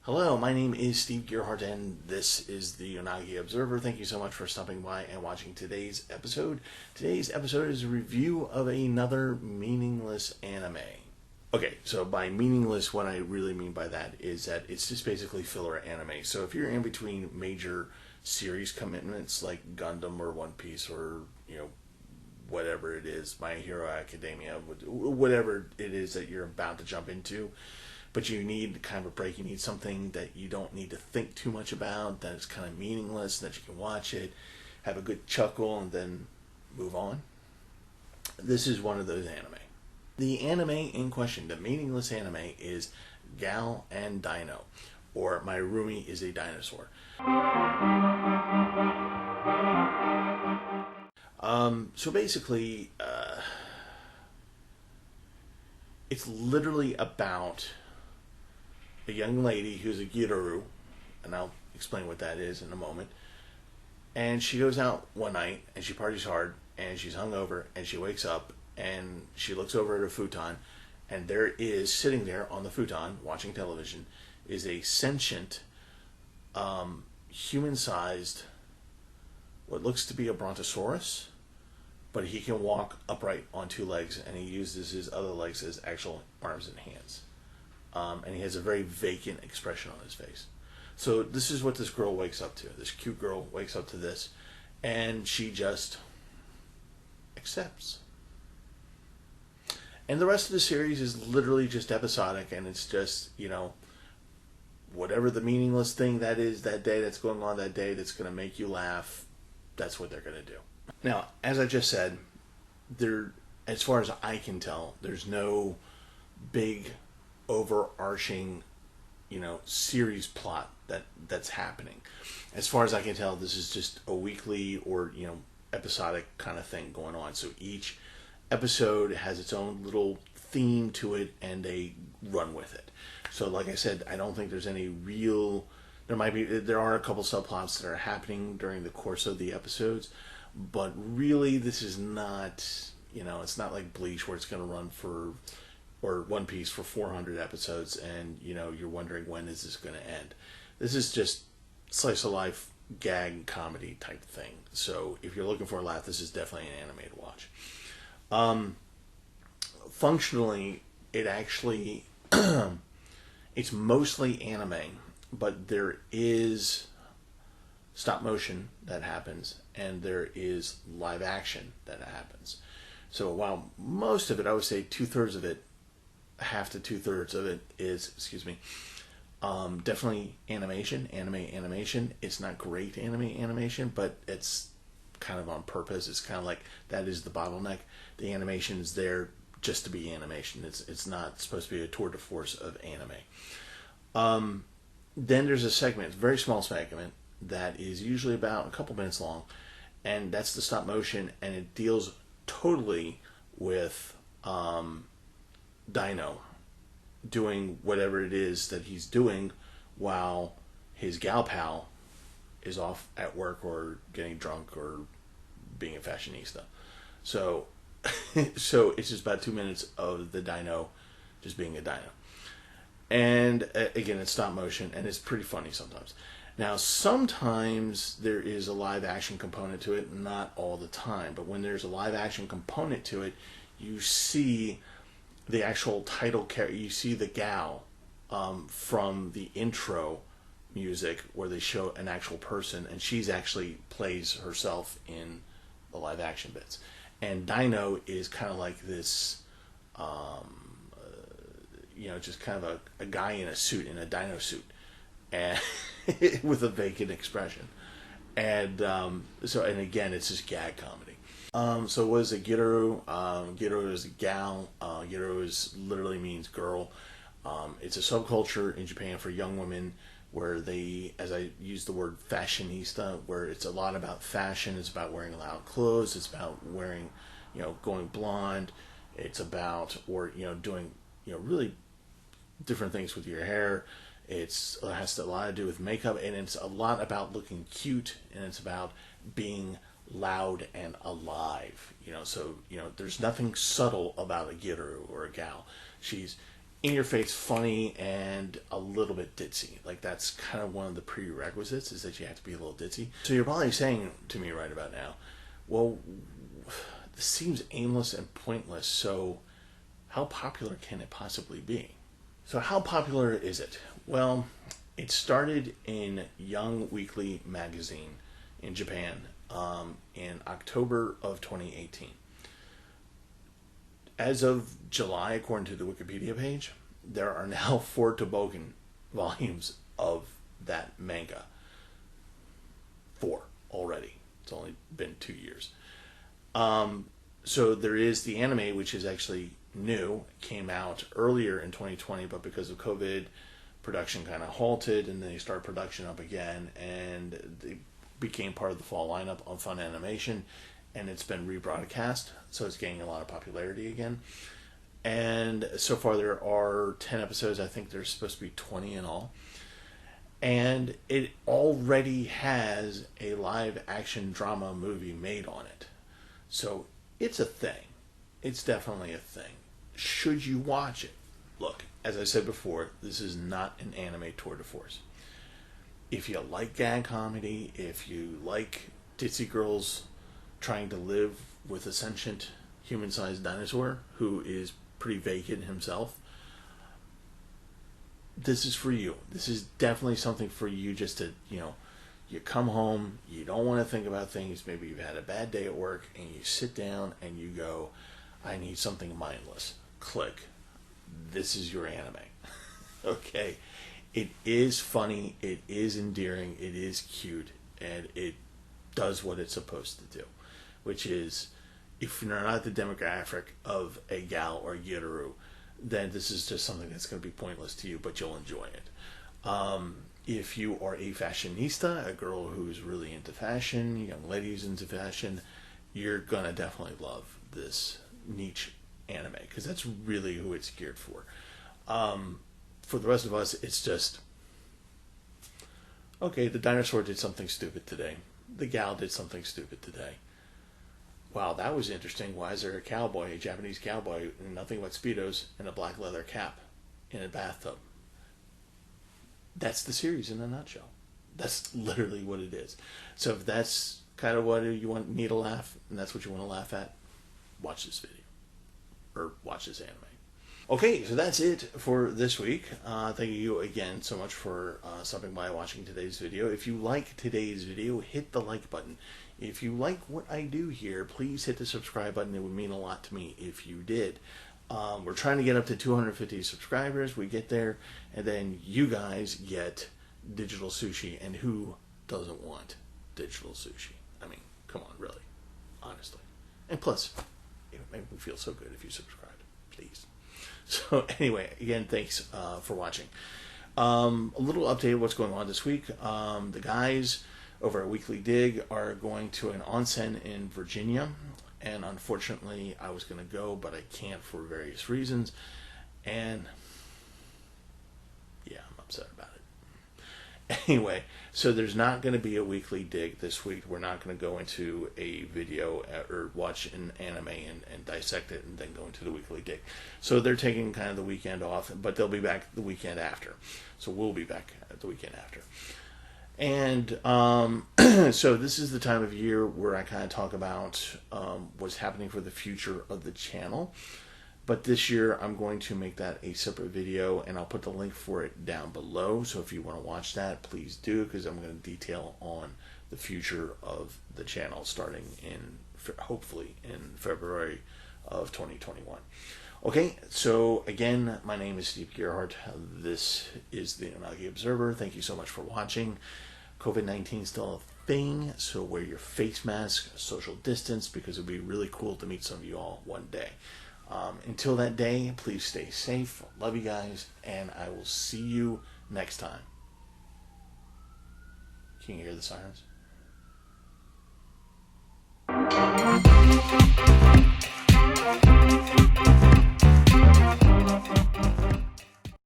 Hello, my name is Steve Gearhart, and this is the Unagi Observer. Thank you so much for stopping by and watching today's episode. Today's episode is a review of another meaningless anime. Okay, so by meaningless, what I really mean by that is that it's just basically filler anime. So if you're in between major series commitments like Gundam or One Piece or, whatever it is, My Hero Academia, whatever it is that you're about to jump into, but you need kind of a break, you need something that you don't need to think too much about, that is kind of meaningless, that you can watch it, have a good chuckle, and then move on. This is one of those anime. The anime in question, the meaningless anime, is Gal and Dino, or My Roomie is a Dinosaur. So basically, it's literally about a young lady who's a Giroru, and I'll explain what that is in a moment. And she goes out one night, and she parties hard, and she's hungover, and she wakes up, and she looks over at her futon, and there is, sitting there on the futon, watching television, is a sentient, human-sized, what looks to be a brontosaurus, but he can walk upright on two legs, and he uses his other legs as actual arms and hands. And he has a very vacant expression on his face. So this is what this girl wakes up to. This cute girl wakes up to this, and she just accepts. And the rest of the series is literally just episodic, and it's just, whatever the meaningless thing that is that day, that's going on that day, that's going to make you laugh, that's what they're going to do. Now, as I just said, as far as I can tell, there's no big overarching, series plot that's happening. As far as I can tell, this is just a weekly or, episodic kind of thing going on. So each episode has its own little theme to it, and they run with it. So like I said, I don't think there's any real... There are a couple subplots that are happening during the course of the episodes, but really this is not, it's not like Bleach where it's going to run or One Piece for 400 episodes, and you're wondering when is this going to end. This is just slice of life gag comedy type thing. So if you're looking for a laugh, this is definitely an anime to watch. Functionally, it actually it's mostly anime, but there is stop motion that happens, and there is live action that happens. So while most of it, I would say 2/3 of it, half to 2/3 of it is, definitely animation. It's not great animation, but it's kind of on purpose. It's kind of like that is the bottleneck. The animation is there just to be animation. It's not supposed to be a tour de force of anime. Then there's a segment, a very small segment, that is usually about a couple minutes long, and that's the stop motion, and it deals totally with Dino doing whatever it is that he's doing while his gal pal is off at work or getting drunk or being a fashionista. So it's just about 2 minutes of the Dino just being a Dino. And again, it's stop motion, and it's pretty funny sometimes. Now, sometimes there is a live action component to it, not all the time, but when there's a live action component to it, you see the actual title character, you see the gal from the intro music where they show an actual person, and she's actually plays herself in the live action bits. And Dino is kind of like this, just kind of a guy in a suit, in a dino suit, and with a vacant expression. And and again, it's just gag comedy. So what is a Giroru? Giroru is a gal. Giroru literally means girl. It's a subculture in Japan for young women where they, as I use the word fashionista, where it's a lot about fashion. It's about wearing loud clothes. It's about wearing, going blonde. It's about, doing, really different things with your hair. It has a lot to do with makeup, and it's a lot about looking cute, and it's about being loud and alive. So there's nothing subtle about a Giroru or a gal. She's in your face, funny, and a little bit ditzy. Like, that's kind of one of the prerequisites, is that you have to be a little ditzy. So you're probably saying to me right about now, well, this seems aimless and pointless, so how popular can it possibly be? So how popular is it? Well, it started in Young Weekly magazine in Japan in October of 2018. As of July, according to the Wikipedia page, there are now 4 toboggan volumes of that manga. 4 already. It's only been 2 years. So there is the anime, which is actually new. It came out earlier in 2020, but because of COVID, production kind of halted, and then they started production up again, and they became part of the fall lineup on Fun Animation, and it's been rebroadcast, so it's gaining a lot of popularity again. And so far there are 10 episodes. I think there's supposed to be 20 in all. And it already has a live action drama movie made on it. So it's a thing. It's definitely a thing. Should you watch it? Look, as I said before, this is not an anime tour de force. If you like gag comedy, if you like ditzy girls trying to live with a sentient human-sized dinosaur who is pretty vacant himself, this is for you. This is definitely something for you, just to, you come home, you don't want to think about things, maybe you've had a bad day at work, and you sit down and you go, I need something mindless. Click. This is your anime. Okay? It is funny, it is endearing, it is cute, and it does what it's supposed to do, which is, if you're not the demographic of a gal or Giru, then this is just something that's going to be pointless to you, but you'll enjoy it. If you are a fashionista, a girl who's really into fashion, young lady who's into fashion, you're going to definitely love this niche anime, because that's really who it's geared for. For the rest of us, it's just, okay, the dinosaur did something stupid today. The gal did something stupid today. Wow, that was interesting. Why is there a cowboy, a Japanese cowboy, in nothing but Speedos and a black leather cap in a bathtub? That's the series in a nutshell. That's literally what it is. So if that's kind of what you need to laugh, and that's what you want to laugh at, watch this video. Or watch this anime. Okay, so that's it for this week. Thank you again so much for stopping by watching today's video. If you like today's video, hit the like button. If you like what I do here, please hit the subscribe button. It would mean a lot to me if you did. We're trying to get up to 250 subscribers. We get there, and then you guys get digital sushi. And who doesn't want digital sushi? I mean, come on, really. Honestly. And plus, it would make me feel so good if you subscribed. Please. So anyway, again, thanks for watching. A little update of what's going on this week. The guys over at Weekly Dig are going to an onsen in Virginia, and unfortunately I was going to go, but I can't for various reasons, and yeah, I'm upset about it. Anyway, so there's not going to be a Weekly Dig this week. We're not going to go into a video or watch an anime and dissect it and then go into the Weekly Dig. So they're taking kind of the weekend off, but they'll be back the weekend after. So we'll be back at the weekend after. And so this is the time of year where I kind of talk about what's happening for the future of the channel. But this year I'm going to make that a separate video, and I'll put the link for it down below. So if you want to watch that, please do, because I'm going to detail on the future of the channel starting in, hopefully, in February of 2021. Okay, so again, my name is Steve Gerhardt. This is the Unagi Observer. Thank you so much for watching. COVID-19 is still a thing, so wear your face mask, social distance, because it would be really cool to meet some of you all one day. Until that day, please stay safe. Love you guys, and I will see you next time. Can you hear the sirens?